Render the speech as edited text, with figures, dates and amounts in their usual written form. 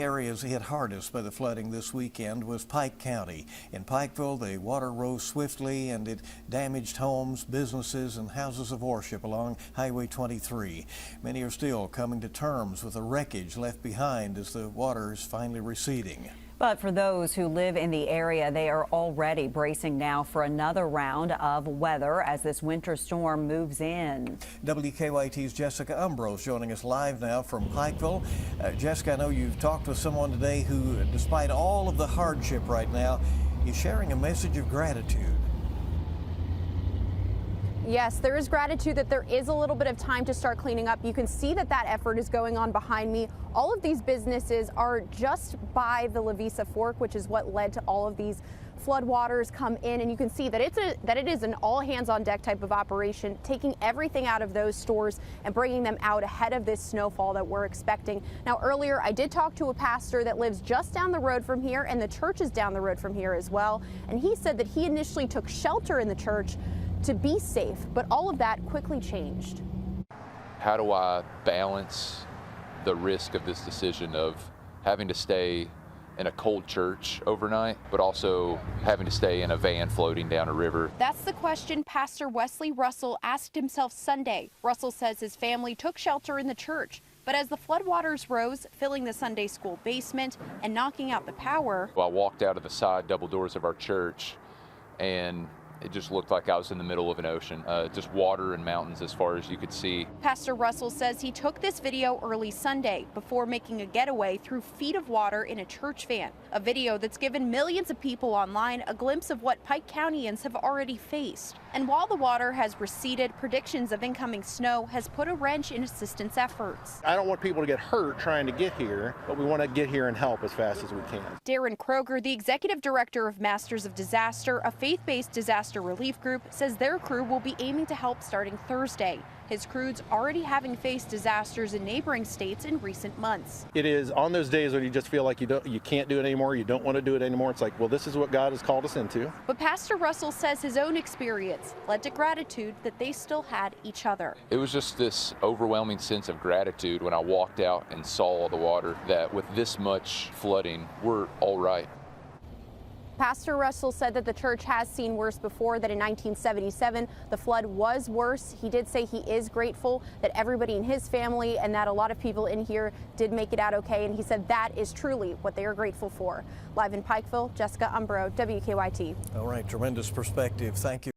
Areas hit hardest by the flooding this weekend was Pike County. In Pikeville, the water rose swiftly and it damaged homes, businesses, and houses of worship along Highway 23. Many are still coming to terms with the wreckage left behind as the water is finally receding. But for those who live in the area, they are already bracing now for another round of weather as this winter storm moves in. WKYT's Jessica Umbro is joining us live now from Pikeville. Jessica, I know you've talked with someone today who, despite all of the hardship right now, is sharing a message of gratitude. Yes, there is gratitude that there is a little bit of time to start cleaning up. You can see that effort is going on behind me. All of these businesses are just by the Lavisa Fork, which is what led to all of these floodwaters come in, and you can see that it is an all hands on deck type of operation, taking everything out of those stores and bringing them out ahead of this snowfall that we're expecting. Now, earlier I did talk to a pastor that lives just down the road from here, and the church is down the road from here as well, and he said that he initially took shelter in the church to be safe, but all of that quickly changed. How do I balance the risk of this decision of having to stay in a cold church overnight, but also having to stay in a van floating down a river? That's the question Pastor Wesley Russell asked himself Sunday. Russell says his family took shelter in the church, but as the floodwaters rose, filling the Sunday school basement and knocking out the power. Well, I walked out of the side double doors of our church, and it just looked like I was in the middle of an ocean, just water and mountains as far as you could see. Pastor Russell says he took this video early Sunday before making a getaway through feet of water in a church van, a video that's given millions of people online a glimpse of what Pike Countyans have already faced. And while the water has receded, predictions of incoming snow has put a wrench in assistance efforts. I don't want people to get hurt trying to get here, but we want to get here and help as fast as we can. Darren Kroger, the executive director of Masters of Disaster, a faith-based disaster relief group, says their crew will be aiming to help starting Thursday. His crew's already having faced disasters in neighboring states in recent months. It is on those days when you just feel like you can't do it anymore, you don't want to do it anymore. It's like, well, this is what God has called us into. But Pastor Russell says his own experience led to gratitude that they still had each other. It was just this overwhelming sense of gratitude when I walked out and saw the water, that with this much flooding, we're all right. Pastor Russell said that the church has seen worse before, that in 1977 the flood was worse. He did say he is grateful that everybody in his family and that a lot of people in here did make it out okay, and he said that is truly what they are grateful for. Live in Pikeville, Jessica Umbro, WKYT. All right, tremendous perspective. Thank you.